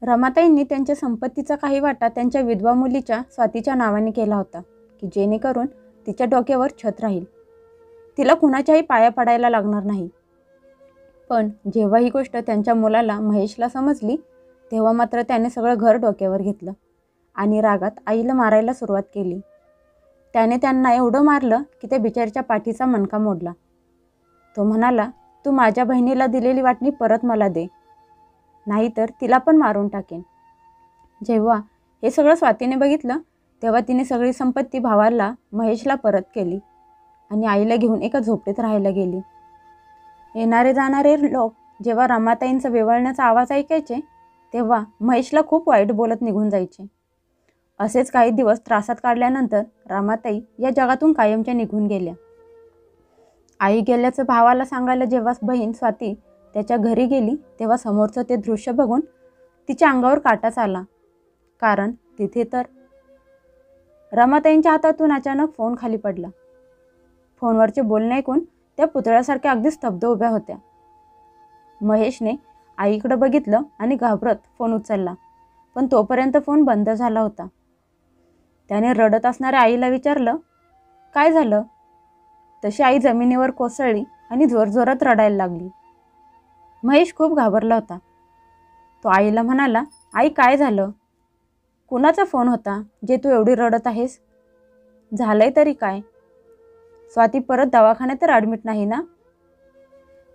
रमाताईंनी त्यांच्या संपत्तीचा काही वाटा त्यांच्या विधवा मुलीच्या स्वातीच्या नावाने केला होता की जेणेकरून तिच्या डोक्यावर छत राहील, तिला कुणाच्याही पाया पडायला लागणार नाही. पण जेव्हा ही गोष्ट त्यांच्या मुलाला महेशला समजली तेव्हा मात्र त्याने सगळं घर डोक्यावर घेतलं आणि रागात आईला मारायला सुरुवात केली. त्याने त्यांना एवढं मारलं की त्या बिचारीच्या पाठीचा मणका मोडला. तो म्हणाला, तू माझ्या बहिणीला दिलेली वाटणी परत मला दे, नाहीतर तिला पण मारून टाकेन. जेव्हा हे सगळं स्वातीने बघितलं तेव्हा तिने सगळी संपत्ती भावाला महेशला परत केली आणि आईला घेऊन एका झोपडीत राहायला गेली. येणारे जाणारे लोक जेव्हा रमाताईंचा वेवळण्याचा आवाज ऐकायचे तेव्हा महेशला खूप वाईट बोलत निघून जायचे. असेच काही दिवस त्रासात काढल्यानंतर रमाताई या जगातून कायमच्या निघून गेल्या. आई गेल्याचं भावाला सांगायला जेव्हा बहीण स्वाती त्याच्या घरी गेली तेव्हा समोरचं ते दृश्य बघून तिच्या अंगावर काटाच आला. कारण तिथे तर रमाताईंच्या हातातून अचानक फोन खाली पडला. फोनवरचे बोलणे ऐकून त्या पुतळ्यासारख्या अगदी स्तब्ध उभ्या होत्या. महेशने आईकडे बघितलं आणि घाबरत फोन उचलला, पण तोपर्यंत फोन बंद झाला होता. त्याने रडत असणाऱ्या आईला विचारलं, काय झालं? तशी आई जमिनीवर कोसळली आणि जोरजोरात रडायला लागली. महेश खूप घाबरला होता. तो आईला म्हणाला, आई काय झालं? कुणाचा फोन होता जे तू एवढी रडत आहेस? झालंय तरी काय? स्वाती परत दवाखान्यात तर ॲडमिट नाही ना?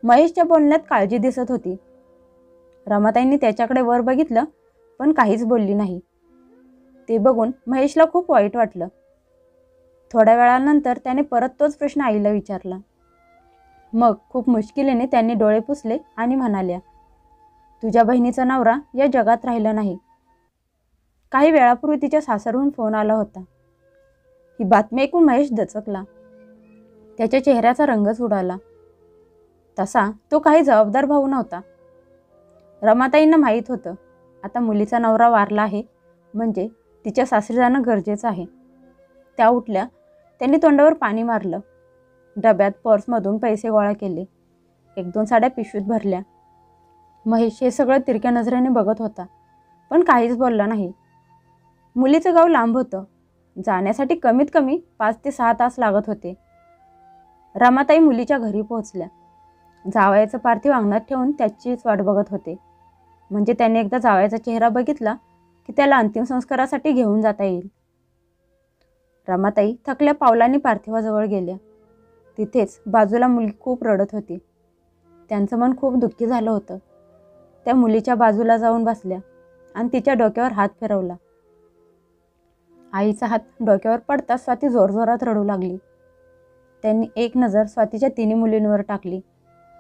महेशच्या बोलण्यात काळजी दिसत होती. रमाताईंनी त्याच्याकडे वर बघितलं पण काहीच बोलली नाही. ते बघून महेशला खूप वाईट वाटलं. थोड्या वेळानंतर त्याने परत तोच प्रश्न आईला विचारला. मग खूप मुश्किलीने त्यांनी डोळे पुसले आणि म्हणाल्या, तुझ्या बहिणीचा नवरा या जगात राहिला नाही. काही वेळापूर्वी तिच्या सासरहून फोन आला होता. ही बातमी ऐकून महेश दचकला. त्याच्या चेहऱ्याचा रंगच उडाला. तसा तो काही जबाबदार भाऊ नव्हता. रमाताईंना माहीत होतं आता मुलीचा नवरा वारला आहे म्हणजे तिच्या सासरी जाणं गरजेचं आहे. त्या उठल्या. त्यांनी तोंडावर पाणी मारलं. डब्यात पर्समधून पैसे गोळा केले. 1-2 साड्या पिशवीत भरल्या. महेश हे सगळं तिरक्या नजरेने बघत होता पण काहीच बोलला नाही. मुलीचं गाव लांब होतं. जाण्यासाठी कमीत कमी 5 ते 6 तास लागत होते. रमाताई मुलीच्या घरी पोहोचल्या. जावयाचं पार्थिव अंगणात ठेवून त्याचीच वाट बघत होते. म्हणजे त्याने एकदा जावयाचा चेहरा बघितला की त्याला अंतिम संस्कारासाठी घेऊन जाता येईल. रमाताई थकल्या पावलांनी पार्थिवाजवळ गेल्या. तिथेच बाजूला मुलगी खूप रडत होती. त्यांचं मन खूप दुःखी झालं होतं. त्या मुलीच्या बाजूला जाऊन बसल्या आणि तिच्या डोक्यावर हात फिरवला. आईचा हात डोक्यावर पडताच स्वाती जोरजोरात रडू लागली. त्यांनी एक नजर स्वातीच्या 3 मुलींवर टाकली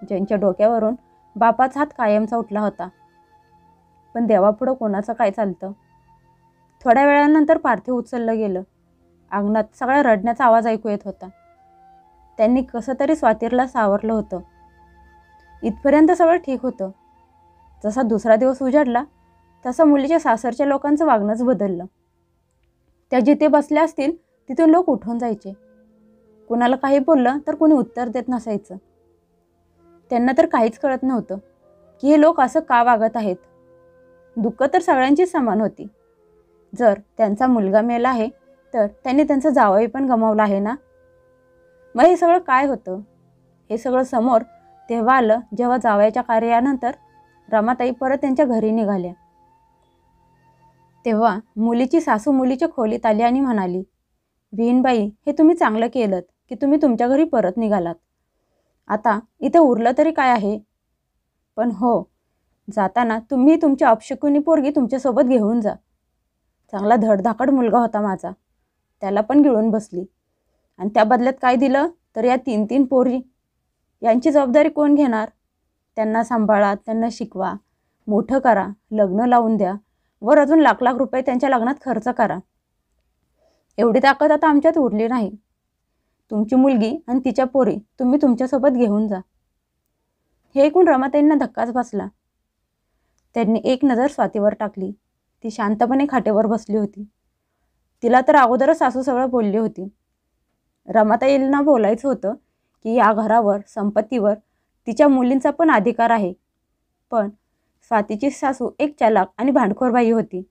ज्यांच्या डोक्यावरून बापाचा हात कायमचा उठला होता. पण देवापुढं कोणाचं काय चालतं? थोड्या वेळानंतर पार्थिव उचललं गेलं. अंगणात सगळ्या रडण्याचा आवाज ऐकू येत होता. त्यांनी कसं तरी स्वातीला सावरलं होतं. इथपर्यंत सगळं ठीक होतं. जसा दुसरा दिवस उजाडला तसा मुलीच्या सासरच्या लोकांचं वागणंच बदललं. त्या जिथे बसल्या असतील तिथून लोक उठून जायचे. कुणाला काही बोललं तर कुणी उत्तर देत नसायचं. त्यांना तर काहीच कळत नव्हतं की हे लोक असं का वागत आहेत. दुःख तर सगळ्यांचीच समान होती. जर त्यांचा मुलगा मेला आहे तर त्यांनी त्यांचा जावई पण गमावला आहे ना. मग हे सगळं काय होतं? हे सगळं समोर तेव्हा आलं जेव्हा जावयाच्या कार्यानंतर रमाताई परत त्यांच्या घरी निघाल्या. तेव्हा मुलीची सासू मुलीच्या खोलीत आली आणि म्हणाली, विहीनबाई, हे तुम्ही चांगलं केलं की तुम्ही तुमच्या घरी परत निघालात. आता इथं उरलं तरी काय आहे? पण हो, जाताना तुम्ही तुमची अपशकुनी पोरगी तुमच्यासोबत घेऊन जा. चांगला धडधाकड मुलगा होता माझा, त्याला पण गिळून बसली. आणि त्या बदल्यात काय दिलं तर या 3 पोरी. यांची जबाबदारी कोण घेणार? त्यांना सांभाळा, त्यांना शिकवा, मोठं करा, लग्न लावून द्या, वर अजून लाख लाख रुपये त्यांच्या लग्नात खर्च करा. एवढी ताकद आता आमच्यात उरली नाही. तुमची मुलगी आणि तिच्या पोरी तुम्ही तुमच्यासोबत घेऊन जा. हे ऐकून रमाताईंना धक्काच बसला. त्यांनी एक नजर स्वातीवर टाकली. ती शांतपणे खाटेवर बसली होती. तिला तर अगोदरच सासू सगळं बोलली होती. रमाताईंना बोलायचं होतं की या घरावर, संपत्तीवर तिच्या मुलींचा पण अधिकार आहे. पण स्वातीची सासू एक चालाक आणि भांडखोर बाई होती.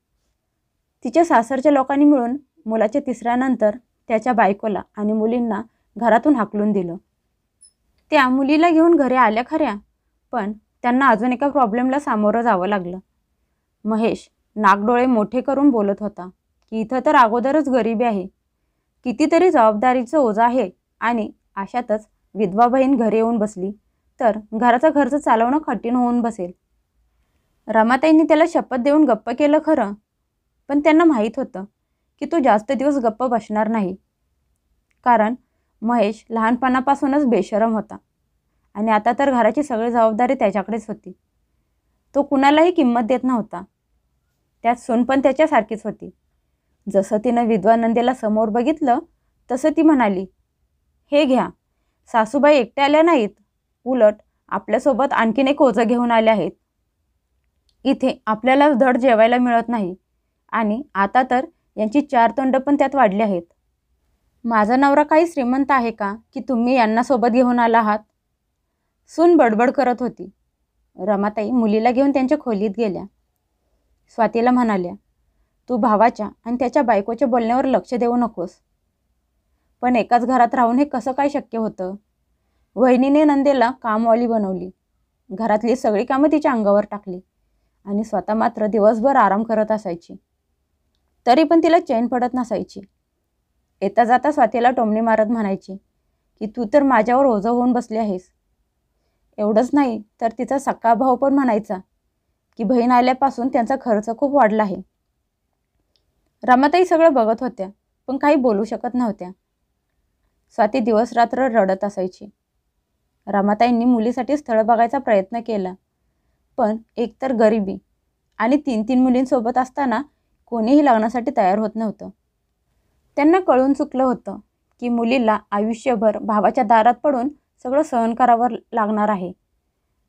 तिच्या सासरच्या लोकांनी मिळून मुलाच्या तिसऱ्यानंतर त्याच्या बायकोला आणि मुलींना घरातून हाकलून दिलं. त्या मुलीला घेऊन घरी आल्या खऱ्या, पण त्यांना अजून एका प्रॉब्लेमला सामोरं जावं लागलं. महेश नाकडोळे मोठे करून बोलत होता की इथं तर अगोदरच गरिबी आहे, कितीतरी जबाबदारीचं ओझं आहे आणि अशातच विधवा बहीण घरी येऊन बसली तर घराचा खर्च चालवणं कठीण होऊन बसेल. रमाताईंनी त्याला शपथ देऊन गप्प केलं खरं, पण त्यांना माहीत होतं की तो जास्त दिवस गप्प बसणार नाही. कारण महेश लहानपणापासूनच बेशरम होता आणि आता तर घराची सगळी जबाबदारी त्याच्याकडेच होती. तो कुणालाही किंमत देत नव्हता. त्यात सून पण त्याच्यासारखीच होती. जसं तिनं विधवा नंदेला समोर बघितलं तसं ती म्हणाली, हे घ्या, सासूबाई एकट्या आल्या नाहीत, उलट आपल्यासोबत आणखीन एक ओझं घेऊन आले आहेत. इथे आपल्याला धड जेवायला मिळत नाही आणि आता तर यांची 4 तोंड पण त्यात वाढली आहेत. माझा नवरा काही श्रीमंत आहे का की तुम्ही यांना सोबत घेऊन आला आहात? सून बडबड करत होती. रमाताई मुलीला घेऊन त्यांच्या खोलीत गेल्या. स्वातीला म्हणाल्या, तू भावाच्या आणि त्याच्या बायकोच्या बोलण्यावर लक्ष देऊ नकोस. पण एकाच घरात राहून हे कसं काय शक्य होतं? वहिनीने नंदेला कामवाली बनवली, घरातली सगळी कामं तिच्या अंगावर टाकली आणि स्वतः मात्र दिवसभर आराम करत असायची. तरी पण तिला चैन पडत नसायची. येता जाता स्वातीला टोमणी मारत म्हणायची की तू तर माझ्यावर ओझं होऊन बसली आहेस. एवढंच नाही तर तिचा सक्का भाऊ पण म्हणायचा की बहीण आल्यापासून त्यांचा खर्च खूप वाढला आहे. रमाताई सगळं बघत होत्या पण काही बोलू शकत नव्हत्या. स्वाती दिवस रात्र रडत असायची. रमाताईंनी मुलीसाठी स्थळ बघायचा प्रयत्न केला, पण एकतर गरिबी आणि 3-3 मुलींसोबत असताना कोणीही लग्नासाठी तयार होत नव्हतं. त्यांना कळून चुकलं होतं की मुलीला आयुष्यभर भावाच्या दारात पडून सगळं सहन करावं लागणार आहे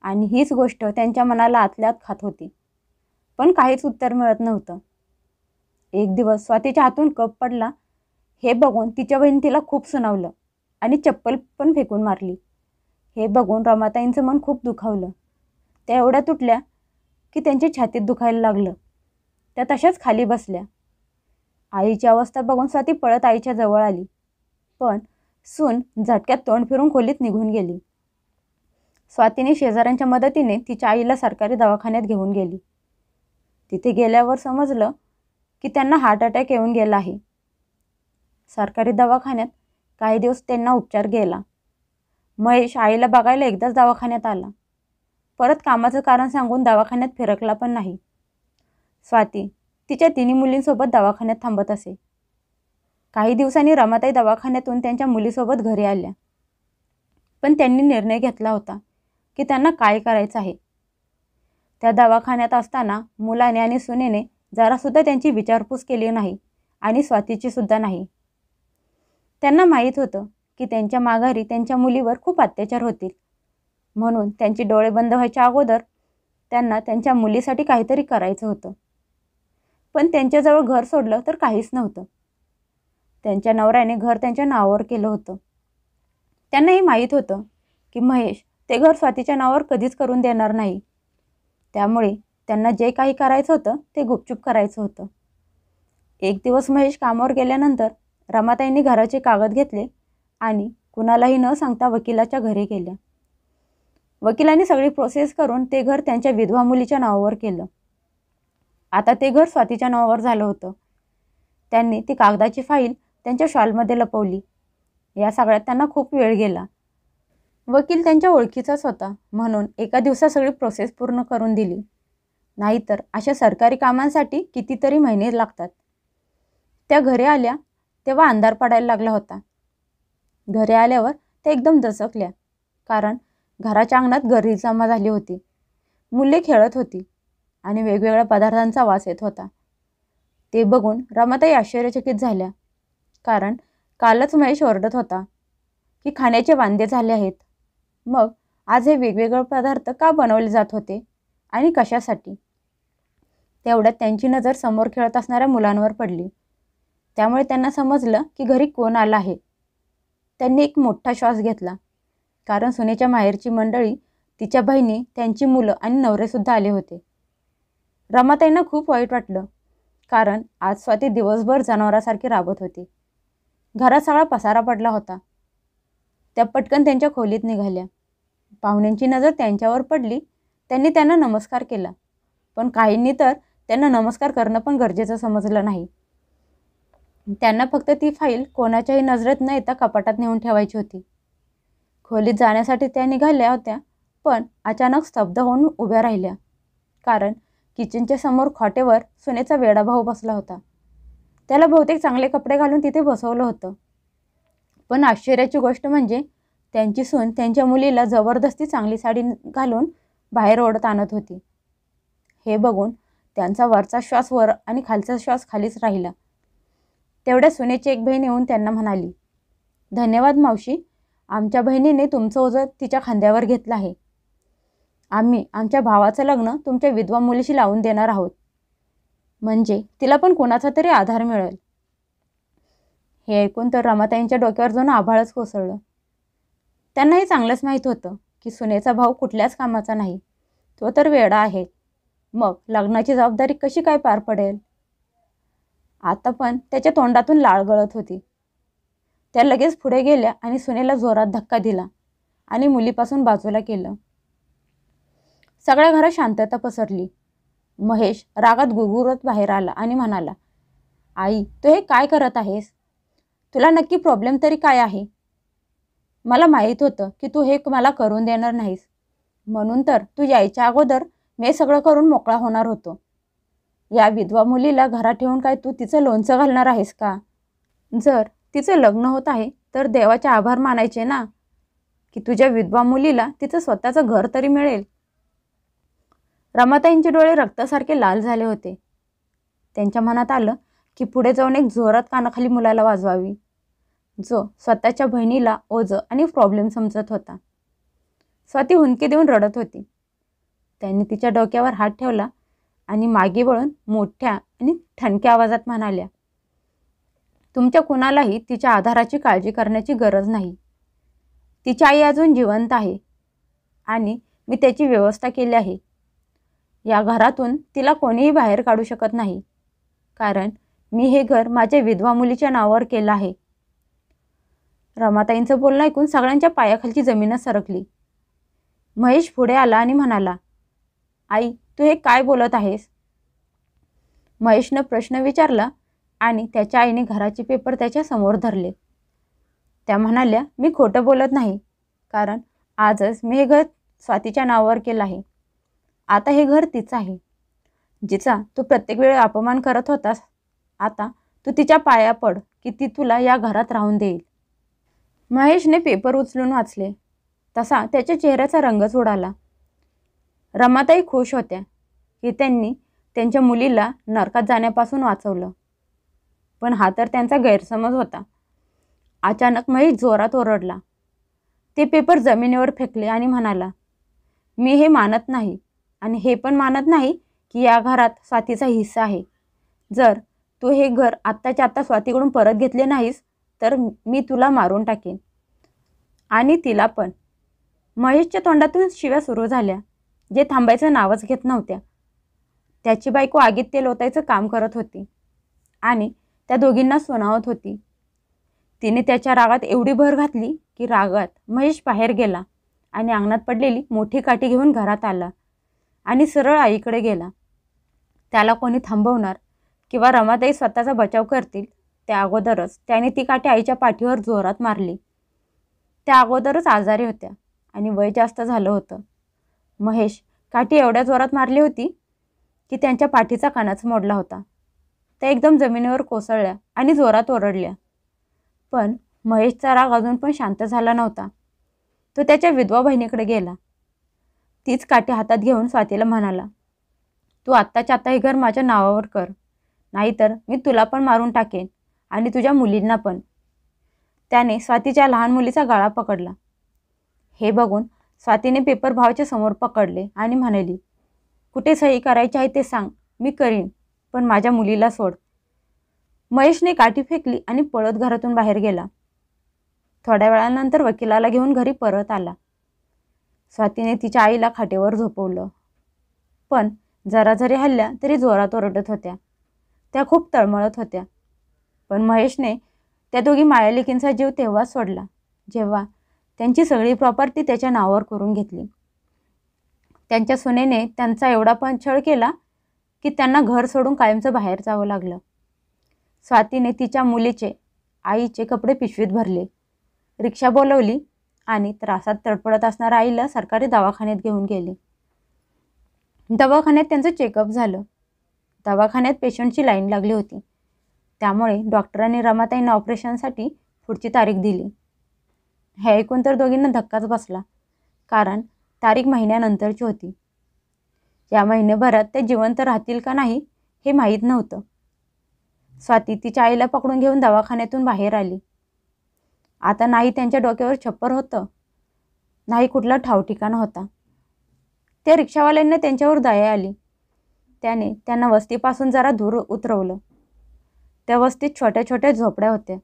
आणि हीच गोष्ट त्यांच्या मनाला आतल्यात खात होती. पण काहीच उत्तर मिळत नव्हतं. एक दिवस स्वातीच्या हातून कप पडला हे बघून तिच्या बहीण तिला खूप सुनावलं आणि चप्पल पण फेकून मारली. हे बघून रमाताईंचं मन खूप दुखावलं. त्या एवढ्या तुटल्या की त्यांच्या छातीत दुखायला लागलं. त्या तशाच खाली बसल्या. आईची अवस्था बघून स्वाती पळत आईच्या जवळ आली, पण सून झटक्यात तोंड फिरून खोलीत निघून गेली. स्वातीने शेजाऱ्यांच्या मदतीने तिच्या आईला सरकारी दवाखान्यात घेऊन गेली. तिथे गेल्यावर समजलं की त्यांना हार्ट अटॅक येऊन गेला आहे. सरकारी दवाखान्यात काही दिवस त्यांना उपचार केला. महेश आईला बघायला एकदाच दवाखान्यात आला. परत कामाचं कारण सांगून दवाखान्यात फिरकला पण नाही. स्वाती तिच्या 3 मुलींसोबत दवाखान्यात थांबत असे. काही दिवसांनी रमाताई दवाखान्यातून त्यांच्या मुलीसोबत घरी आल्या. पण त्यांनी निर्णय घेतला होता की त्यांना काय करायचं आहे. त्या दवाखान्यात असताना मुलाने आणि सुनेने जरासुद्धा त्यांची विचारपूस केली नाही आणि स्वातीची सुद्धा नाही. त्यांना माहीत होतं की त्यांच्या माघारी त्यांच्या मुलीवर खूप अत्याचार होतील, म्हणून त्यांचे डोळे बंद व्हायच्या अगोदर त्यांना त्यांच्या मुलीसाठी काहीतरी करायचं होतं. पण त्यांच्याजवळ घर सोडलं तर काहीच नव्हतं. त्यांच्या नवऱ्याने घर त्यांच्या नावावर केलं होतं. त्यांनाही माहीत होतं की महेश ते घर स्वातीच्या नावावर कधीच करून देणार नाही. त्यामुळे त्यांना जे काही करायचं होतं ते गुपचूप करायचं होतं. एक दिवस महेश कामावर गेल्यानंतर रमाताईंनी घराचे कागद घेतले आणि कुणालाही न सांगता वकिलाच्या घरी गेल्या. वकिलांनी सगळी प्रोसेस करून ते घर त्यांच्या विधवा मुलीच्या नावावर केलं. आता ते घर स्वातीच्या नावावर झालं होतं. त्यांनी ती कागदाची फाईल त्यांच्या शॉलमध्ये लपवली. या सगळ्यात त्यांना खूप वेळ गेला. वकील त्यांच्या ओळखीचाच होता, म्हणून एका दिवसात सगळी प्रोसेस पूर्ण करून दिली. नाहीतर अशा सरकारी कामांसाठी कितीतरी महिने लागतात. त्या घरी आल्या तेव्हा अंधार पडायला लागला होता. घरी आल्यावर त्या एकदम दचकल्या, कारण घराच्या अंगणात गर्दी जमा झाली होती. मुले खेळत होती आणि वेगवेगळ्या पदार्थांचा वास येत होता. ते बघून रमाताई आश्चर्यचकित झाल्या, कारण कालच महेश ओरडत होता की खाण्याचे वांदे झाले आहेत. मग आज हे वेगवेगळे पदार्थ का बनवले जात होते आणि कशासाठी? तेवढ्यात त्यांची नजर समोर खेळत असणाऱ्या मुलांवर पडली. त्यामुळे त्यांना समजलं की घरी कोण आलं आहे. त्यांनी एक मोठा श्वास घेतला, कारण सुनेच्या माहेरची मंडळी, तिच्या बहिणी, त्यांची मुलं आणि नवरेसुद्धा आले होते. रमाताईंना खूप वाईट वाटलं, कारण आज स्वाती दिवसभर जनावरासारखी राबत होती. घरात सगळा पसारा पडला होता. त्या पटकन त्यांच्या खोलीत निघाल्या. पाहुण्यांची नजर त्यांच्यावर पडली. त्यांनी त्यांना नमस्कार केला, पण काहींनी तर त्यांना नमस्कार करणं पण गरजेचं समजलं नाही. त्यांना फक्त ती फाईल कोणाच्याही नजरेत न येता कपाटात नेऊन ठेवायची होती. खोलीत जाण्यासाठी त्या निघाल्या होत्या, पण अचानक स्तब्ध होऊन उभ्या राहिल्या, कारण किचनच्या समोर खोटेवर सुनेचा वेडा भाऊ बसला होता. त्याला बहुतेक चांगले कपडे घालून तिथे बसवलं होतं. पण आश्चर्याची गोष्ट म्हणजे त्यांची सून त्यांच्या मुलीला जबरदस्ती चांगली साडी घालून बाहेर ओढत आणत होती. हे बघून त्यांचा वरचा श्वास वर आणि खालचा श्वास खालीच राहिला. तेवढ्या सुनेची एक बहीण येऊन त्यांना म्हणाली, धन्यवाद मावशी, आमच्या बहिणीने तुमचं ओझं तिच्या खांद्यावर घेतलं आहे. आम्ही आमच्या भावाचं लग्न तुमच्या विधवा मुलीशी लावून देणार आहोत, म्हणजे तिला पण कोणाचा तरी आधार मिळेल. हे ऐकून तर रमाताईंच्या डोक्यावर जाऊन आभाळच कोसळलं. त्यांना हे चांगलंच माहीत होतं की सुनेचा भाऊ कुठल्याच कामाचा नाही, तो तर वेडा आहे. मग लग्नाची जबाबदारी कशी काय पार पडेल? आता पण त्याच्या तोंडातून लाळ गळत होती. त्या लगेच पुढे गेल्या आणि सुनेला जोरात धक्का दिला आणि मुलीपासून बाजूला केलं. सगळ्या घरात शांतता पसरली. महेश रागात गुरगुरत बाहेर आला आणि म्हणाला, आई, तू हे काय करत आहेस? तुला नक्की प्रॉब्लेम तरी काय आहे? मला माहीत होतं की तू हे मला करून देणार नाहीस, म्हणून तर तू यायच्या अगोदर मी सगळं करून मोकळा होणार होतो. या विधवा मुलीला घरात ठेवून काय तू तिचं लोणचं घालणार आहेस का? जर तिचं लग्न होत आहे तर देवाचे आभार मानायचे ना, की तुझ्या विधवा मुलीला तिचं स्वतःचं घर तरी मिळेल. रमाताईंचे डोळे रक्तासारखे लाल झाले होते. त्यांच्या मनात आलं की पुढे जाऊन एक जोरात कानाखाली मुलाला वाजवावी, जो स्वतःच्या बहिणीला ओझं आणि प्रॉब्लेम समजत होता. स्वाती हुंदके देऊन रडत होती. त्यांनी तिच्या डोक्यावर हात ठेवला आणि मागे वळून मोठ्या आणि ठणक्या आवाजात म्हणाल्या, तुमच्या कुणालाही तिच्या आधाराची काळजी करण्याची गरज नाही. तिची आई अजून जिवंत आहे आणि मी त्याची व्यवस्था केली आहे. या घरातून तिला कोणीही बाहेर काढू शकत नाही, कारण मी हे घर माझ्या विधवा मुलीच्या नावावर केलं आहे. रमाताईंचं बोलणं ऐकून सगळ्यांच्या पायाखालची जमीनच सरकली. महेश पुढे आला आणि म्हणाला, आई, तू हे काय बोलत आहेस? महेशनं प्रश्न विचारला आणि त्याच्या आईने घराचे पेपर त्याच्या समोर धरले. त्या म्हणाल्या, मी खोटं बोलत नाही, कारण आजच मी हे घर स्वातीच्या नावावर केलं आहे. आता हे घर तिचं आहे, जिचा तू प्रत्येक वेळी अपमान करत होतास. आता तू तिच्या पाया पड की ती तुला या घरात राहून देईल. महेशने पेपर उचलून वाचले तसा त्याच्या चेहऱ्याचा रंगच उडाला. रमाताई खुश होत्या की त्यांनी त्यांच्या मुलीला नरकात जाण्यापासून वाचवलं, पण हा तर त्यांचा गैरसमज होता. अचानक महेश जोरात ओरडला. ते पेपर जमिनीवर फेकले आणि म्हणाला, मी हे मानत नाही आणि हे पण मानत नाही की या घरात स्वातीचा हिस्सा आहे. जर तू हे घर आत्ताच्या आत्ता स्वातीकडून परत घेतले नाहीस तर मी तुला मारून टाकेन आणि तिला पण. महेशच्या तोंडातून शिव्या सुरू झाल्या, जे थांबायचं नावच घेत नव्हत्या. त्याची बायको आगीत तेल ओतायचं काम करत होती आणि त्या दोघींना सुनावत होती. तिने त्याच्या रागात एवढी भर घातली की रागात महेश बाहेर गेला आणि अंगणात पडलेली मोठी काठी घेऊन घरात आला आणि सरळ आईकडे गेला. त्याला कोणी थांबवणार किंवा रमाताई स्वतःचा बचाव करतील त्या अगोदरच त्याने ती काठी आईच्या पाठीवर जोरात मारली. त्या अगोदरच आजारी होत्या आणि वय जास्त झालं होतं. महेश काठी एवढ्या जोरात मारली होती की त्यांच्या पाठीचा कणाच मोडला होता. त्या एकदम जमिनीवर कोसळल्या आणि जोरात ओरडल्या. पण महेशचा राग अजून पण शांत झाला नव्हता. तो त्याच्या विधवा बहिणीकडे गेला. तीच काठी हातात घेऊन स्वातीला म्हणाला, तू आत्ताच्या आत्ता हे घर माझ्या नावावर कर, नाहीतर मी तुला पण मारून टाकेन आणि तुझ्या मुलींना पण. त्याने स्वातीच्या लहान मुलीचा गळा पकडला. हे बघून स्वातीने पेपर भावाच्या समोर पकडले आणि म्हणाली, कुठे सही करायची आहे ते सांग, मी करीन, पण माझ्या मुलीला सोड. महेशने काठी फेकली आणि पळत घरातून बाहेर गेला. थोड्या वेळानंतर वकिलाला घेऊन घरी परत आला. स्वातीने तिच्या आईला खाटेवर झोपवलं, पण जरा जरी हल्ल्या तरी जोरात ओरडत होत्या. त्या खूप तळमळत होत्या. पण महेशने त्या दोघी मायालेकींचा जीव तेव्हाच सोडला जेव्हा त्यांची सगळी प्रॉपर्टी त्याच्या नावावर करून घेतली. त्यांच्या सुनेने त्यांचा एवढा पण छळ केला की त्यांना घर सोडून कायमचं बाहेर जावं लागलं. स्वातीने तिच्या मुलीचे आईचे कपडे पिशवीत भरले, रिक्षा बोलवली आणि त्रासात तडफडत असणाऱ्या आईला सरकारी दवाखान्यात घेऊन गेली. दवाखान्यात त्यांचं चेकअप झालं. दवाखान्यात पेशंटची लाईन लागली होती. त्यामुळे डॉक्टरांनी रमाताईंना ऑपरेशनसाठी पुढची तारीख दिली. हे ऐकून तर दोघींना धक्काच बसला, कारण तारीख महिन्यानंतरची होती. या महिन्याभरात ते जिवंत राहतील का नाही हे माहीत नव्हतं. स्वाती तिच्या आईला पकडून घेऊन दवाखान्यातून बाहेर आली. आता नाही त्यांच्या डोक्यावर छप्पर होतं, नाही कुठला ठाव ठिकाणा होता. त्या रिक्षावाल्यांना त्यांच्यावर दया आली. त्याने त्यांना वस्तीपासून जरा दूर उतरवलं. त्या वस्तीत छोट्या छोट्या झोपड्या होत्या.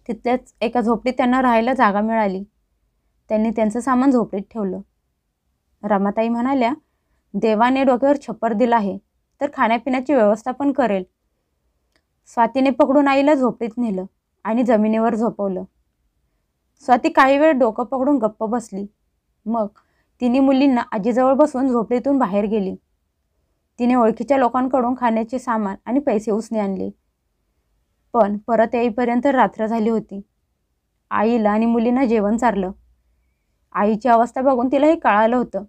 तिथल्याच एका झोपडीत त्यांना राहायला जागा मिळाली. त्यांनी त्यांचं सामान झोपडीत ठेवलं. रमाताई म्हणाल्या, देवाने डोक्यावर छप्पर दिलं आहे तर खाण्यापिण्याची व्यवस्था पण करेल. स्वातीने पकडून आईला झोपडीत नेलं आणि जमिनीवर झोपवलं. स्वाती काही वेळ डोकं पकडून गप्प बसली. मग तिने मुलींना आजीजवळ बसून झोपडीतून बाहेर गेली. तिने ओळखीच्या लोकांकडून खाण्याचे सामान आणि पैसे उसने आणले. पण परत येईपर्यंत रात्र झाली होती. आईला आणि मुलींना जेवण चारलं. आईची अवस्था बघून तिला हे कळालं होतं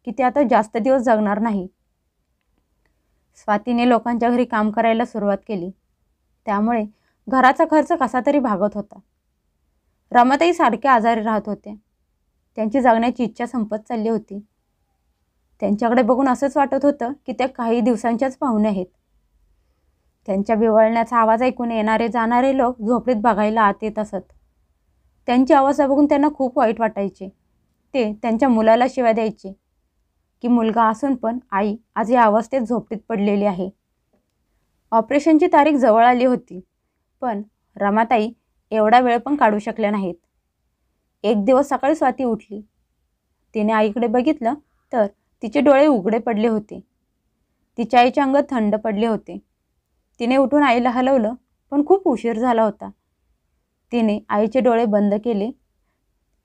की ती आता जास्त दिवस जगणार नाही. स्वातीने लोकांच्या घरी काम करायला सुरुवात केली. त्यामुळे घराचा खर्च कसा तरी भागत होता. रमाताई सारखे आजारी राहत होते. त्यांची जगण्याची इच्छा संपत चालली होती. त्यांच्याकडे बघून असंच वाटत होतं की त्या काही दिवसांच्याच पाहुणे आहेत. त्यांच्या बिवळण्याचा आवाज ऐकून येणारे जाणारे लोक झोपडीत बघायला आत येत असत. त्यांची अवस्था बघून त्यांना खूप वाईट वाटायचे. ते त्यांच्या मुलाला शिव्या द्यायचे की मुलगा असून पण आई आज या अवस्थेत झोपडीत पडलेली आहे. ऑपरेशनची तारीख जवळ आली होती, पण रमाताई एवढा वेळ पण काढू शकल्या नाहीत. एक दिवस सकाळी स्वाती उठली. तिने आईकडे बघितलं तर तिचे डोळे उघडे पडले होते. तिच्या आईच्या अंगात थंड पडले होते. तिने उठून आईला हलवलं, पण खूप उशीर झाला होता. तिने आईचे डोळे बंद केले.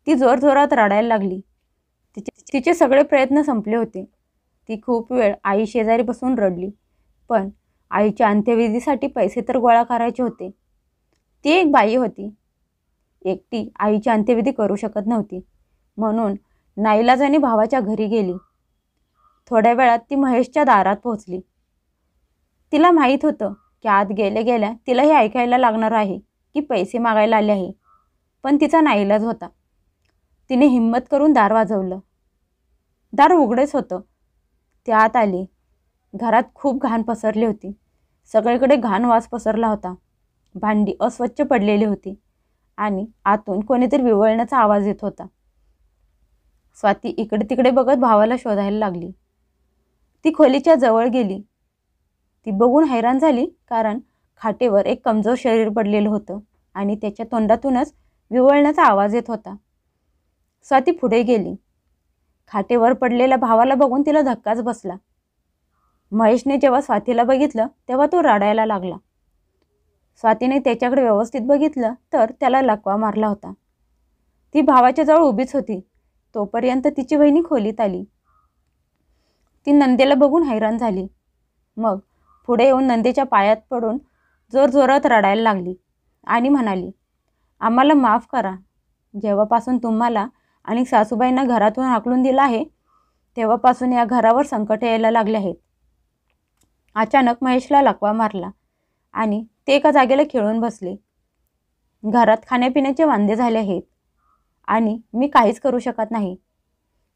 ती जोरजोरात रडायला लागली. तिचे सगळे प्रयत्न संपले होते. ती खूप वेळ आई शेजारी बसून रडली, पण आईच्या अंत्यविधीसाठी पैसे तर गोळा करायचे होते. ती एक बाई होती. एकटी आईची अंत्यविधी करू शकत नव्हती, म्हणून नाईलाजाने भावाच्या घरी गेली. थोड्या वेळात ती महेशच्या दारात पोहोचली. तिला माहीत होतं की आत गेल्या गेल्या तिला हे ऐकायला लागणार आहे की पैसे मागायला आले आहे, पण तिचा नाईलाज होता. तिने हिम्मत करून दार वाजवलं. दार उघडेच होतं. ते आत आले. घरात खूप घाण पसरली होती. सगळीकडे घाण वास पसरला होता. भांडी अस्वच्छ पडलेली होती आणि आतून कोणीतरी विवळण्याचा आवाज येत होता. स्वाती इकडे तिकडे बघत भावाला शोधायला लागली. ती खोलीच्या जवळ गेली. ती बघून हैराण झाली, कारण खाटेवर एक कमजोर शरीर पडलेलं होतं आणि त्याच्या तोंडातूनच विवळण्याचा आवाज येत होता. स्वाती पुढे गेली. खाटेवर पडलेल्या भावाला बघून तिला धक्काच बसला. महेशने जेव्हा स्वातीला बघितलं तेव्हा तो रडायला लागला. स्वातीने त्याच्याकडे व्यवस्थित बघितलं तर त्याला लकवा मारला होता. ती भावाच्या जवळ उभीच होती. तोपर्यंत तिची बहिणी खोलीत आली. ती नंदेला बघून हैराण झाली. मग पुढे येऊन नंदेच्या पायात पडून जोरजोरात रडायला लागली आणि म्हणाली, आम्हाला माफ करा. जेव्हापासून तुम्हाला आणि सासूबाईंना घरातून हाकलून दिलं आहे तेव्हापासून या घरावर संकट यायला लागले आहेत. अचानक महेशला लकवा मारला आणि ते एका जागेला खिळून बसले. घरात खाण्यापिण्याचे वांदे झाले आहेत आणि मी काहीच करू शकत नाही.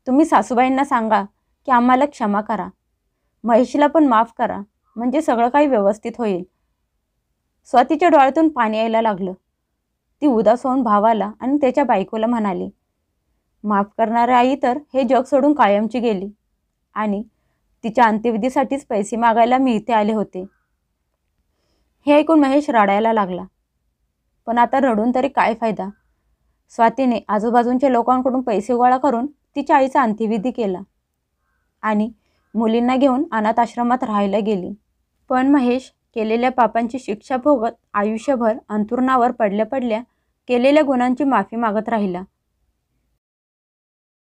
तुम्ही सासूबाईंना सांगा की आम्हाला क्षमा करा. महेशला पण माफ करा, म्हणजे सगळं काही व्यवस्थित होईल. स्वातीच्या डोळ्यातून पाणी यायला लागलं. ती उदास होऊन भावाला आणि त्याच्या बायकोला म्हणाली, माफ करणारी आई तर हे जग सोडून कायमची गेली आणि तिच्या अंत्यविधीसाठीच पैसे मागायला मी इथे आले होते. हे ऐकून महेश रडायला लागला. पण आता रडून तरी काय फायदा. स्वातीने आजूबाजूंच्या लोकांकडून पैसे गोळा करून तिच्या आईचा अंत्यविधी केला आणि मुलींना घेऊन अनाथ आश्रमात राहायला गेली. पण महेश केलेल्या पापांची शिक्षा भोगत आयुष्यभर अंथरुणावर पडल्या पडल्या केलेल्या गुणांची माफी मागत राहिला.